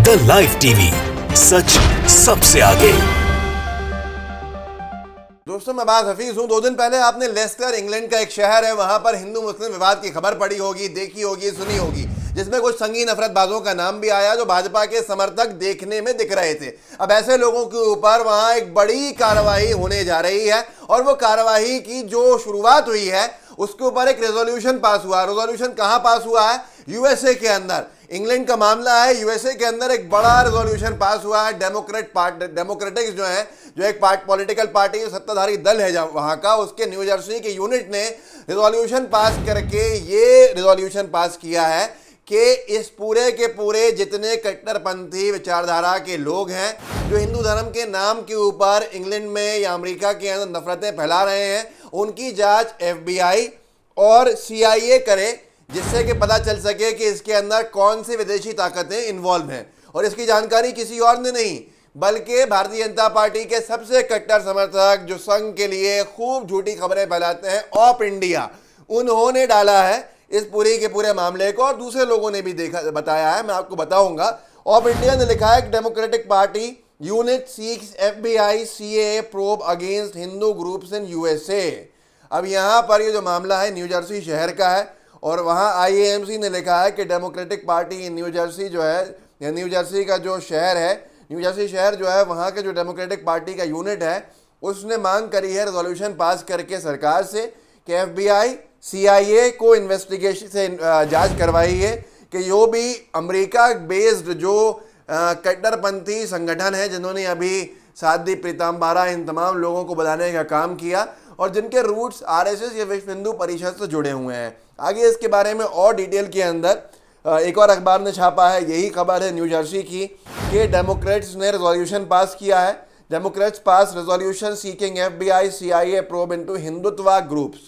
The live TV, सच सबसे आगे। दोस्तों, मैं बात हफीज हूं। 2 दिन पहले आपने लेस्टर, इंग्लैंड का एक शहर है, वहां पर हिंदू मुस्लिम विवाद की खबर पड़ी होगी, देखी होगी, सुनी होगी, जिसमें कुछ संगीन नफरतबाजों का नाम भी आया जो भाजपा के समर्थक देखने में दिख रहे थे। अब ऐसे लोगों के ऊपर वहां एक बड़ी कार्रवाई होने जा रही है और वो कार्रवाई की जो शुरुआत हुई है उसके ऊपर एक रेजोल्यूशन पास हुआ। रेजोल्यूशन कहां पास हुआ है? यूएसए के अंदर। इंग्लैंड का मामला है, यूएसए के अंदर एक बड़ा रेजोल्यूशन पास हुआ है। डेमोक्रेटिक्स जो है, जो एक पॉलिटिकल पार्टी, सत्ताधारी दल है वहां का, उसके न्यू जर्सी के यूनिट ने रेजोल्यूशन पास करके ये रेजोल्यूशन पास किया है कि इस पूरे के पूरे जितने कट्टरपंथी विचारधारा के लोग हैं जो हिंदू धर्म के नाम के ऊपर इंग्लैंड में या अमेरिका के अंदर नफरतें फैला रहे हैं, उनकी जांच एफबीआई और सीआईए करे, जिससे कि पता चल सके कि इसके अंदर कौन सी विदेशी ताकतें इन्वॉल्व हैं। और इसकी जानकारी किसी और ने नहीं बल्कि भारतीय जनता पार्टी के सबसे कट्टर समर्थक जो संघ के लिए खूब झूठी खबरें फैलाते हैं, ऑफ इंडिया, उन्होंने डाला है इस पूरे के पूरे मामले को। और दूसरे लोगों ने भी बताया है, मैं आपको बताऊंगा। ऑफ इंडिया ने लिखा है कि Democratic party unit seeks FBI CA probe against Hindu groups in USA. अब यहाँ पर ये जो मामला है न्यू जर्सी शहर का है और वहाँ आईएएमसी ने लिखा है कि डेमोक्रेटिक पार्टी इन न्यू जर्सी जो है, या न्यू जर्सी का जो शहर है, न्यू जर्सी शहर जो है, वहाँ के जो डेमोक्रेटिक पार्टी का यूनिट है उसने मांग करी है रेजोल्यूशन पास करके सरकार से कि एफबीआई सीआईए को इन्वेस्टिगेशन से जांच करवाई है कि जो भी अमेरिका बेस्ड जो कट्टरपंथी संगठन है जिन्होंने अभी साध्वी पीताम्बरा, इन तमाम लोगों को बुलाने का काम किया और जिनके रूट्स आरएसएस या विश्व हिंदू परिषद से जुड़े हुए हैं। आगे इसके बारे में और डिटेल के अंदर एक और अखबार ने छापा है, यही खबर है न्यू जर्सी की, कि डेमोक्रेट्स ने रेजोल्यूशन पास किया है। Democrats pass resolution seeking FBI CIA probe into Hindutva groups,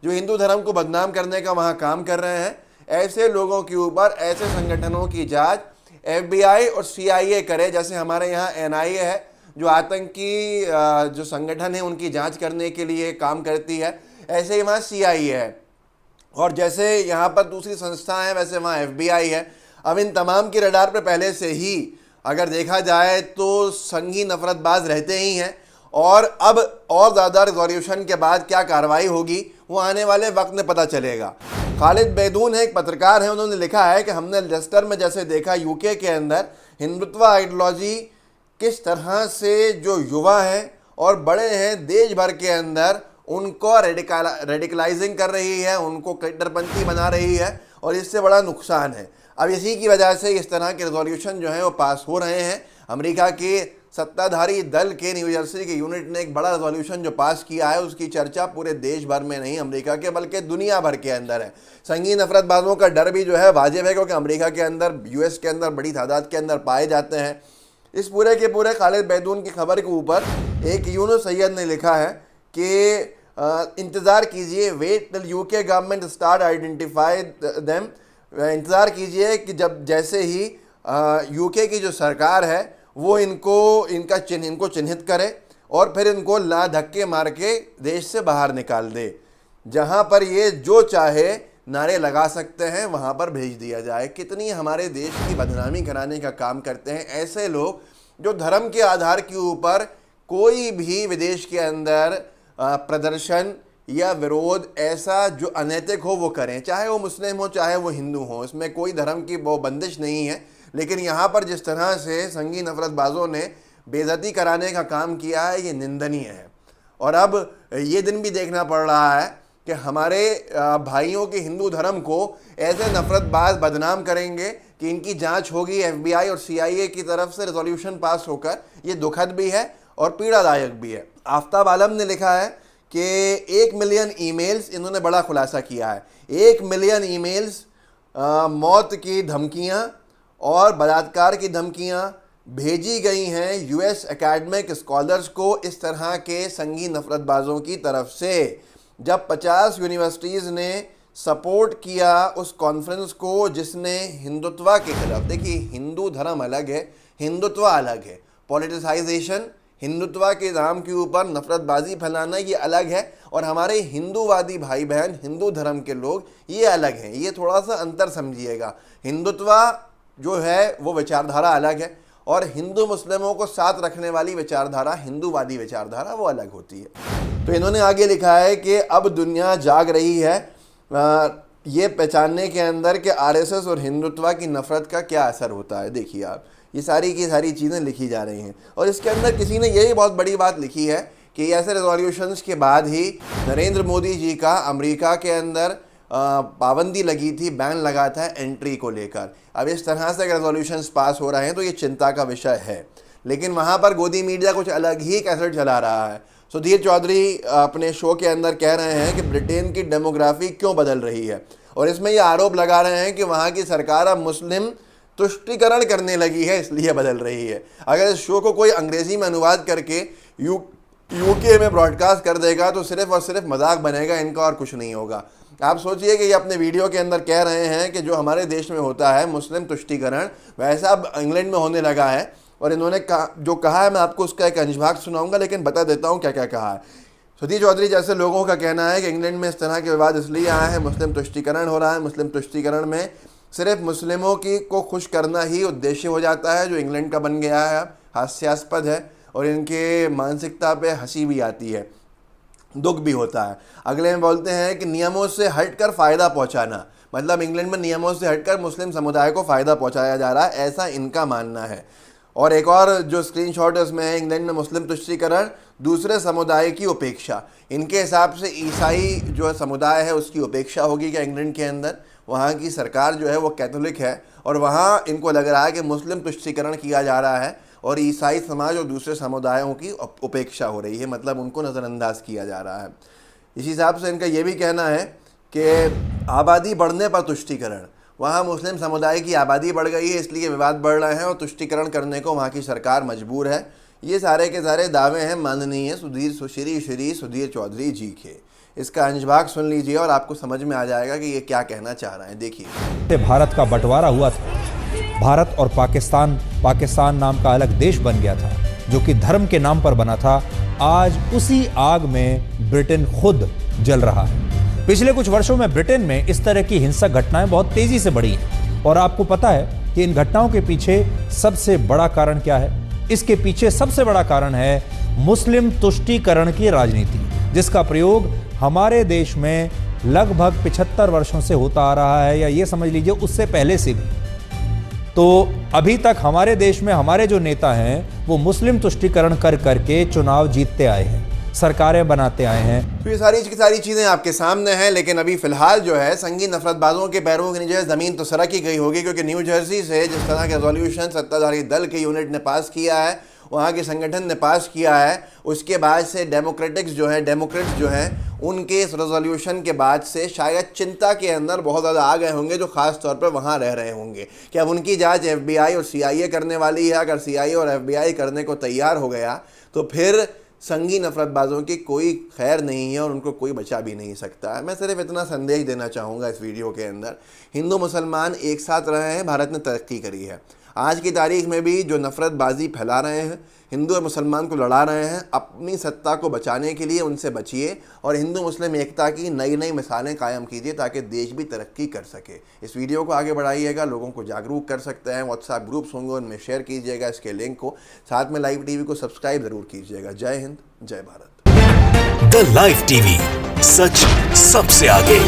जो हिंदू धर्म को बदनाम करने का वहाँ काम कर रहे हैं। ऐसे लोगों के ऊपर, ऐसे संगठनों की जांच एफबीआई और सीआईए करे, जैसे हमारे यहाँ एनआईए है जो आतंकी जो संगठन है उनकी जांच करने के लिए काम करती है, ऐसे ही वहाँ सीआईए है। और जैसे यहाँ पर दूसरी संस्था है वैसे वहाँ एफबीआई है। अब इन तमाम की रडार पर पहले से ही अगर देखा जाए तो संघी नफरतबाज रहते ही हैं और अब और ज़्यादा रेजोल्यूशन के बाद क्या कार्रवाई होगी वो आने वाले वक्त में पता चलेगा। खालिद बैदून है, एक पत्रकार है, उन्होंने लिखा है कि हमने लेस्टर में जैसे देखा यूके के अंदर हिंदुत्व आइडियोलॉजी किस तरह से जो युवा हैं और बड़े हैं देश भर के अंदर उनको रेडिकलाइजिंग कर रही है, उनको कट्टरपंथी बना रही है और इससे बड़ा नुकसान है। अब इसी की वजह से इस तरह के रेजोल्यूशन जो है वो पास हो रहे हैं। अमेरिका के सत्ताधारी दल के न्यू जर्सी के यूनिट ने एक बड़ा रेजोल्यूशन जो पास किया है उसकी चर्चा पूरे देश भर में नहीं अमेरिका के बल्कि दुनिया भर के अंदर है। संगीन नफरतबाजों का डर भी जो है वाजिब है क्योंकि अमेरिका के अंदर, यूएस के अंदर बड़ी तादाद के अंदर पाए जाते हैं। इस पूरे के पूरे खालिद बैदून की खबर के ऊपर एक यूनुस सैयद ने लिखा है कि इंतज़ार कीजिए, wait till UK government start identify them. इंतज़ार कीजिए कि जब जैसे ही यूके की जो सरकार है वो इनको चिन्हित करे और फिर इनको ला धक्के मार के देश से बाहर निकाल दे। जहाँ पर ये जो चाहे नारे लगा सकते हैं वहाँ पर भेज दिया जाए। कितनी हमारे देश की बदनामी कराने का काम करते हैं ऐसे लोग जो धर्म के आधार के ऊपर कोई भी विदेश के अंदर प्रदर्शन या विरोध ऐसा जो अनैतिक हो वो करें, चाहे वो मुस्लिम हो चाहे वो हिंदू हो, इसमें कोई धर्म की वो बंदिश नहीं है। लेकिन यहाँ पर जिस तरह से संगी नफरतबाजों ने बेइज्जती कराने का काम किया है ये निंदनीय है। और अब ये दिन भी देखना पड़ रहा है कि हमारे भाइयों के हिंदू धर्म को ऐसे नफरतबाज बदनाम करेंगे कि इनकी जांच होगी एफबीआई और सीआईए की तरफ से रेजोल्यूशन पास होकर। ये दुखद भी है और पीड़ादायक भी है। आफ्ताब आलम ने लिखा है कि 1 मिलियन ईमेल्स, इन्होंने बड़ा खुलासा किया है, 1 मिलियन ईमेल्स, मौत की धमकियां और बलात्कार की धमकियां भेजी गई हैं यूएस एकेडमिक स्कॉलर्स को इस तरह के संगी नफरतबाजों की तरफ से। जब 50 यूनिवर्सिटीज़ ने सपोर्ट किया उस कॉन्फ्रेंस को जिसने हिंदुत्व के खिलाफ, देखिए हिंदू धर्म अलग है, हिंदुत्व अलग है, पॉलिटिसाइजेशन, हिंदुत्व के नाम के ऊपर नफरतबाजी फैलाना ये अलग है और हमारे हिंदूवादी भाई बहन हिंदू धर्म के लोग ये अलग हैं। ये थोड़ा सा अंतर समझिएगा। हिंदुत्व जो है वो विचारधारा अलग है और हिंदू मुस्लिमों को साथ रखने वाली विचारधारा, हिंदूवादी विचारधारा, वो अलग होती है। तो इन्होंने आगे लिखा है कि अब दुनिया जाग रही है ये पहचानने के अंदर कि आरएसएस और हिंदुत्व की नफरत का क्या असर होता है। देखिए आप, ये सारी की सारी चीज़ें लिखी जा रही हैं और इसके अंदर किसी ने यही बहुत बड़ी बात लिखी है कि ऐसे रेजोल्यूशंस के बाद ही नरेंद्र मोदी जी का अमेरिका के अंदर पाबंदी लगी थी, बैन लगा था एंट्री को लेकर। अब इस तरह से अगर रेजोल्यूशंस पास हो रहे हैं तो ये चिंता का विषय है, लेकिन वहाँ पर गोदी मीडिया कुछ अलग ही कैसेट चला रहा है। सुधीर चौधरी अपने शो के अंदर कह रहे हैं कि ब्रिटेन की डेमोग्राफी क्यों बदल रही है और इसमें ये आरोप लगा रहे हैं कि वहाँ की सरकार अब मुस्लिम तुष्टीकरण करने लगी है, इसलिए बदल रही है। अगर इस शो को कोई अंग्रेजी में अनुवाद करके यूके में ब्रॉडकास्ट कर देगा तो सिर्फ और सिर्फ मजाक बनेगा, इनका और कुछ नहीं होगा। आप सोचिए कि ये अपने वीडियो के अंदर कह रहे हैं कि जो हमारे देश में होता है मुस्लिम तुष्टीकरण, वैसा अब इंग्लैंड में होने लगा है। और इन्होंने जो कहा है, मैं आपको उसका एक अंशभाग सुनाऊंगा, लेकिन बता देता हूँ क्या क्या कहा है। सुधीर चौधरी जैसे लोगों का कहना है कि इंग्लैंड में इस तरह के विवाद इसलिए आए हैं, मुस्लिम तुष्टीकरण हो रहा है। मुस्लिम तुष्टीकरण में सिर्फ मुस्लिमों को खुश करना ही उद्देश्य हो जाता है, जो इंग्लैंड का बन गया है, हास्यास्पद है और इनके मानसिकता पे हंसी भी आती है, दुख भी होता है। अगले में बोलते हैं कि नियमों से हटकर फ़ायदा पहुंचाना, मतलब इंग्लैंड में नियमों से हटकर मुस्लिम समुदाय को फ़ायदा पहुंचाया जा रहा है, ऐसा इनका मानना है। और एक और जो स्क्रीनशॉट है उसमें है इंग्लैंड में मुस्लिम तुष्टीकरण, दूसरे समुदाय की उपेक्षा। इनके हिसाब से ईसाई जो समुदाय है उसकी उपेक्षा होगी क्या इंग्लैंड के अंदर? वहाँ की सरकार जो है वो कैथोलिक है और वहाँ इनको लग रहा है कि मुस्लिम तुष्टीकरण किया जा रहा है और ईसाई समाज और दूसरे समुदायों की उपेक्षा हो रही है, मतलब उनको नज़रअंदाज किया जा रहा है। इसी हिसाब से इनका ये भी कहना है कि आबादी बढ़ने पर तुष्टीकरण, वहाँ मुस्लिम समुदाय की आबादी बढ़ गई है इसलिए विवाद बढ़ रहे हैं और तुष्टीकरण करने को वहाँ की सरकार मजबूर है। ये सारे के सारे दावे हैं माननीय श्री सुधीर चौधरी जी के। इसका अंशभाग सुन लीजिए और आपको समझ में आ जाएगा कि ये क्या कहना चाह रहे हैं। देखिए, भारत का बंटवारा हुआ था, भारत और पाकिस्तान नाम का अलग देश बन गया था जो कि धर्म के नाम पर बना था। आज उसी आग में ब्रिटेन खुद जल रहा है। पिछले कुछ वर्षों में ब्रिटेन में इस तरह की हिंसक घटनाएं बहुत तेजी से बढ़ी हैं और आपको पता है कि इन घटनाओं के पीछे सबसे बड़ा कारण क्या है? इसके पीछे सबसे बड़ा कारण है मुस्लिम तुष्टीकरण की राजनीति, जिसका प्रयोग हमारे देश में लगभग 75 वर्षों से होता आ रहा है, या ये समझ लीजिए उससे पहले से भी। तो अभी तक हमारे देश में हमारे जो नेता हैं वो मुस्लिम तुष्टीकरण कर करके चुनाव जीतते आए हैं, सरकारें बनाते आए हैं। तो ये सारी की सारी चीज़ें आपके सामने हैं, लेकिन अभी फिलहाल जो है संगीन नफरतबाजों के पैरों के नीचे ज़मीन तो सरक ही गई होगी, क्योंकि न्यू जर्सी से जिस तरह के रेजोल्यूशन सत्ताधारी दल के यूनिट ने पास किया है, वहाँ के संगठन ने पास किया है, उसके बाद से डेमोक्रेट्स जो हैं उनके इस रेजोल्यूशन के बाद से शायद चिंता के अंदर बहुत ज़्यादा आ गए होंगे, जो ख़ास तौर पर वहाँ रह रहे होंगे कि अब उनकी जांच FBI और CIA करने वाली है। अगर CIA और FBI करने को तैयार हो गया तो फिर संगीन नफरतबाजों की कोई खैर नहीं है और उनको कोई बचा भी नहीं सकता है। मैं सिर्फ इतना संदेश देना चाहूँगा इस वीडियो के अंदर, हिंदू मुसलमान एक साथ रहे हैं, भारत ने तरक्की करी है। आज की तारीख में भी जो नफरतबाजी फैला रहे हैं, हिंदू और मुसलमान को लड़ा रहे हैं, अपनी सत्ता को बचाने के लिए उनसे बचिए और हिंदू मुस्लिम एकता की नई नई मिसालें कायम कीजिए ताकि देश भी तरक्की कर सके। इस वीडियो को आगे बढ़ाइएगा, लोगों को जागरूक कर सकते हैं। व्हाट्सएप ग्रुप्स होंगे उनमें शेयर कीजिएगा इसके लिंक को, साथ में लाइव टीवी को सब्सक्राइब जरूर कीजिएगा। जय हिंद, जय भारत। द लाइव टीवी, सच सबसे आगे।